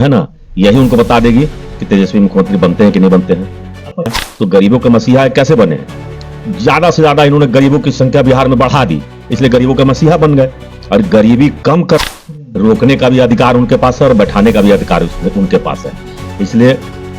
है ना, यही उनको बता देगी कि तेजस्वी मुख्यमंत्री बनते हैं कि नहीं बनते हैं। तो गरीबों के मसीहा कैसे बने? ज्यादा से ज्यादा इन्होंने गरीबों की संख्या बिहार में बढ़ा दी, इसलिए गरीबों के मसीहा बन गए। और गरीबी कम कर रोकने का भी अधिकार उनके पास है और बैठाने का भी अधिकार उनके पास है, इसलिए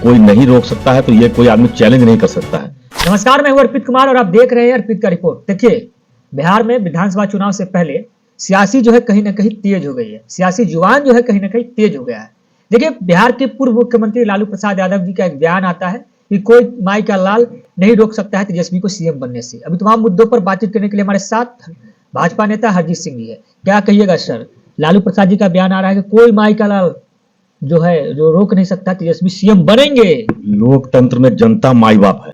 कोई नहीं रोक सकता है। तो ये कोई आदमी चैलेंज नहीं कर सकता है। नमस्कार, मैं हूं अर्पित कुमार और आप देख रहे हैं अर्पित का रिपोर्ट। देखिए, बिहार में विधानसभा चुनाव से पहले सियासी जो है कहीं ना कहीं तेज हो गई है, सियासी जुबान जो है कहीं ना कहीं तेज हो गया है। देखिए, बिहार के पूर्व मुख्यमंत्री लालू प्रसाद यादव जी का एक बयान आता है कि कोई माई का लाल नहीं रोक सकता है तेजस्वी को सीएम बनने से। अभी तमाम मुद्दों पर बातचीत करने के लिए हमारे साथ भाजपा नेता हरजीत सिंह जी है। क्या कहिएगा सर, लालू प्रसाद जी का बयान आ रहा है कि कोई माई का लाल जो है जो रोक नहीं सकता, तेजस्वी सीएम बनेंगे। लोकतंत्र में जनता माई बाप है,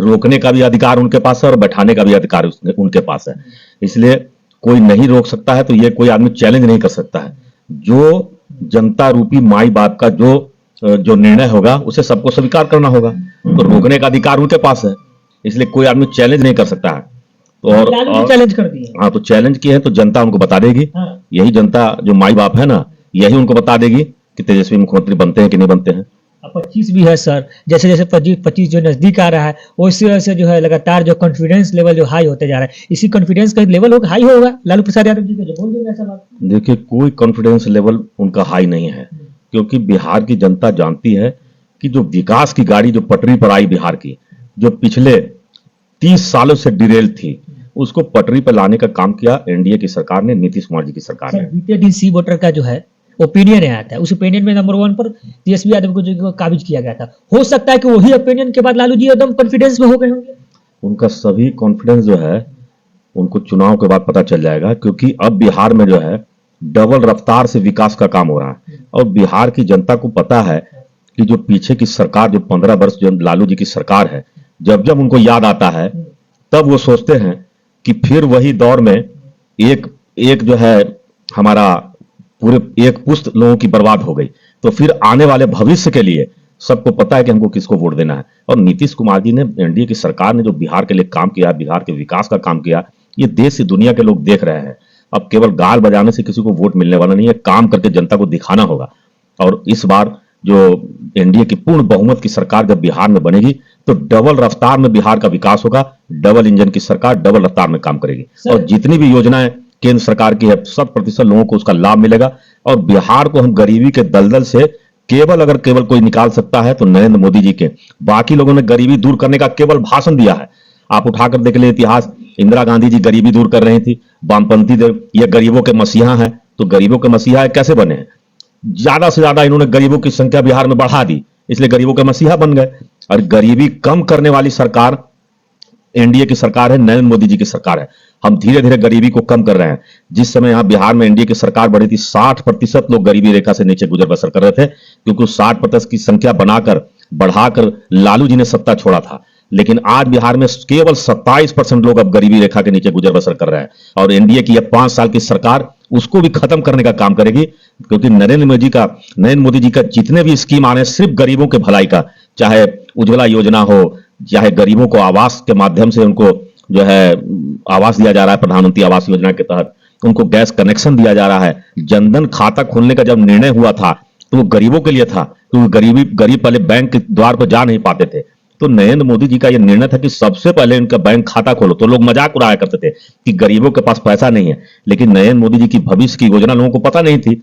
रोकने का भी अधिकार उनके पास है और बैठाने का भी अधिकार उनके पास है, इसलिए कोई नहीं रोक सकता है। तो ये कोई आदमी चैलेंज नहीं कर सकता है। जो जनता रूपी माई बाप का जो निर्णय होगा उसे सबको स्वीकार करना होगा, तो रोकने का अधिकार उनके पास है, इसलिए कोई आदमी चैलेंज नहीं कर सकता है। तो और चैलेंज कर दिए। हाँ, तो चैलेंज किए हैं तो जनता उनको बता देगी। हाँ। यही जनता जो माई बाप है ना, यही उनको बता देगी कि तेजस्वी मुख्यमंत्री बनते हैं कि नहीं बनते हैं। 25 भी है सर, जैसे जैसे 25 जो नजदीक आ रहा है उसी वजह से जो है लगातार जो कॉन्फिडेंस लेवल जो हाई होते जा रहा है, इसी कॉन्फिडेंस का लेवल होगा हाई होगा लालू प्रसाद यादव जी का, जो बोल देंगे ऐसा बात। देखिए, कोई कॉन्फिडेंस लेवल उनका हाई नहीं है, क्योंकि बिहार की जनता जानती है कि जो विकास की गाड़ी जो पटरी पर आई बिहार की, जो पिछले 30 सालों से डिरेल थी, उसको पटरी पर लाने का काम किया एनडीए की सरकार ने, नीतीश कुमार जी की सरकार ने। बीते दिन सी वोटर का जो है ओपिनियन आया था, उस ओपिनियन में नंबर 1 पर तेजस्वी यादव को जो काबिज किया गया था। हो सकता है कि वही ओपिनियन के बाद लालू जी एकदम कॉन्फिडेंस में हो गए होंगे। उनका सभी कॉन्फिडेंस जो है उनको चुनाव के बाद पता चल जाएगा, क्योंकि अब बिहार में जो है डबल रफ्तार से विकास का काम हो रहा है। और बिहार की जनता को पता है कि जो पीछे की सरकार, जो 15 वर्ष जो लालू जी की सरकार है, जब जब उनको याद आता है तब वो सोचते हैं कि फिर वही दौर में एक जो है हमारा पूरे एक पुश्त लोगों की बर्बाद हो गई, तो फिर आने वाले भविष्य के लिए सबको पता है कि हमको किसको वोट देना है। और नीतीश कुमार जी ने, एनडीए की सरकार ने जो बिहार के लिए काम किया, बिहार के विकास का काम किया, ये देश से दुनिया के लोग देख रहे हैं। अब केवल गाल बजाने से किसी को वोट मिलने वाला नहीं है, काम करके जनता को दिखाना होगा। और इस बार जो एनडीए की पूर्ण बहुमत की सरकार जब बिहार में बनेगी तो डबल रफ्तार में बिहार का विकास होगा। डबल इंजन की सरकार डबल रफ्तार में काम करेगी और जितनी भी योजनाएं केंद्र सरकार की है 100% लोगों को उसका लाभ मिलेगा। और बिहार को हम गरीबी के दलदल से केवल कोई निकाल सकता है तो नरेंद्र मोदी जी के। बाकी लोगों ने गरीबी दूर करने का केवल भाषण दिया है। आप उठाकर देख ले इतिहास, इंदिरा गांधी जी गरीबी दूर कर रही थी, वामपंथी ये गरीबों के मसीहा हैं। तो गरीबों के मसीहा कैसे बने हैं? ज्यादा से ज्यादा इन्होंने गरीबों की संख्या बिहार में बढ़ा दी, इसलिए गरीबों के मसीहा बन गए। और गरीबी कम करने वाली सरकार एनडीए की सरकार है, नरेंद्र मोदी जी की सरकार है। हम धीरे धीरे गरीबी को कम कर रहे हैं। जिस समय यहाँ बिहार में एनडीए की सरकार बढ़ी थी, 60% लोग गरीबी रेखा से नीचे गुजर बसर कर रहे थे, क्योंकि 60% की संख्या बढ़ाकर लालू जी ने सत्ता छोड़ा था। लेकिन आज बिहार में केवल 27% लोग अब गरीबी रेखा के नीचे गुजर बसर कर रहे हैं। और एनडीए की यह 5 साल की सरकार उसको भी खत्म करने का काम करेगी, क्योंकि नरेंद्र मोदी जी का जितने भी स्कीम आ रहे हैं सिर्फ गरीबों के भलाई का, चाहे उज्ज्वला योजना हो, चाहे गरीबों को आवास के माध्यम से उनको जो है आवास दिया जा रहा है, प्रधानमंत्री आवास योजना के तहत उनको गैस कनेक्शन दिया जा रहा है। जनधन खाता खोलने का जब निर्णय हुआ था तो वो गरीबों के लिए था, क्योंकि गरीब पहले बैंक के द्वार पर जा नहीं पाते थे। तो नरेंद्र मोदी जी का यह निर्णय था कि सबसे पहले इनका बैंक खाता खोलो। तो लोग मजाक उड़ाया करते थे कि गरीबों के पास पैसा नहीं है, लेकिन नरेंद्र मोदी जी की भविष्य की योजना लोगों को पता नहीं थी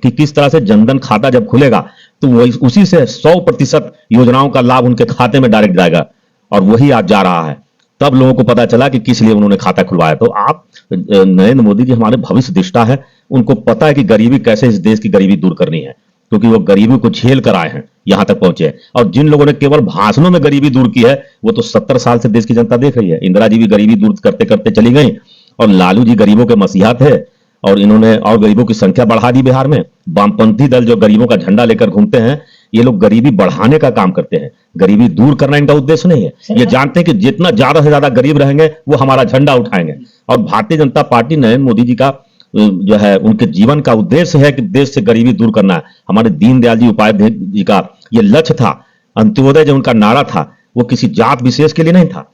कि किस तरह से जनधन खाता जब खुलेगा तो वो उसी से 100% योजनाओं का लाभ उनके खाते में डायरेक्ट जाएगा। और वही आज जा रहा है। तब लोगों को पता चला कि किस लिए उन्होंने खाता खुलवाया। तो आप नरेंद्र मोदी जी हमारे भविष्य दृष्टा है, उनको पता है कि गरीबी कैसे, इस देश की गरीबी दूर करनी है, क्योंकि वो गरीबी को झेल कर आए हैं, यहां तक पहुंचे। और जिन लोगों ने केवल भाषणों में गरीबी दूर की है, वो तो 70 साल से देश की जनता देख रही है। इंदिरा जी भी गरीबी दूर करते करते चली गई और लालू जी गरीबों के मसीहा थे, और इन्होंने और गरीबों की संख्या बढ़ा दी बिहार में। वामपंथी दल जो गरीबों का झंडा लेकर घूमते हैं, ये लोग गरीबी बढ़ाने का काम करते हैं, गरीबी दूर करना इनका उद्देश्य नहीं है। ये जानते हैं कि जितना ज्यादा से ज्यादा गरीब रहेंगे वो हमारा झंडा उठाएंगे। और भारतीय जनता पार्टी, नरेंद्र मोदी जी का जो है उनके जीवन का उद्देश्य है कि देश से गरीबी दूर करना है। हमारे दीनदयाल जी उपाध्याय जी का ये लक्ष्य था। अंत्योदय जो उनका नारा था वो किसी जात विशेष के लिए नहीं था,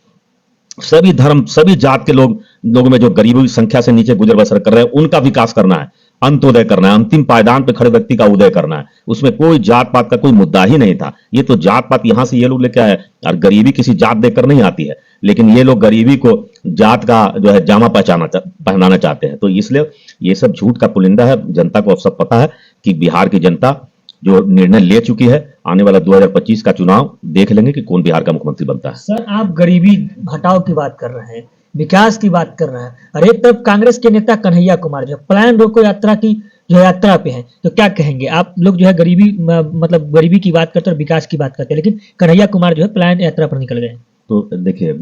सभी धर्म, सभी जात के लोग में जो गरीबों की संख्या से नीचे गुजर बसर कर रहे हैं उनका विकास करना है। अंत्योदय करना है, अंतिम पायदान पे खड़े व्यक्ति का उदय करना है। उसमें कोई जात पात का कोई मुद्दा ही नहीं था। ये तो जात पात यहां से ये लोग लेके आए, और गरीबी किसी जात देकर नहीं आती है, लेकिन ये लोग गरीबी को जात का जो है जामा पहनाना चाहते हैं। तो इसलिए ये सब झूठ का पुलिंदा है। जनता को अब सब पता है कि बिहार की जनता जो निर्णय ले चुकी है, आने वाला 2025 का चुनाव देख लेंगे कि कौन बिहार का मुख्यमंत्री बनता है। सर, आप गरीबी हटाओ की बात कर रहे हैं, विकास की बात कर रहे हैं, और एक तरफ कांग्रेस के नेता कन्हैया कुमार जो प्लान रोको यात्रा की जो यात्रा पे हैं, तो क्या कहेंगे आप लोग? जो है गरीबी मतलब गरीबी की बात करते हैं और विकास की बात करते हैं, लेकिन कन्हैया कुमार जो है प्लान यात्रा पर निकल गए। तो देखिए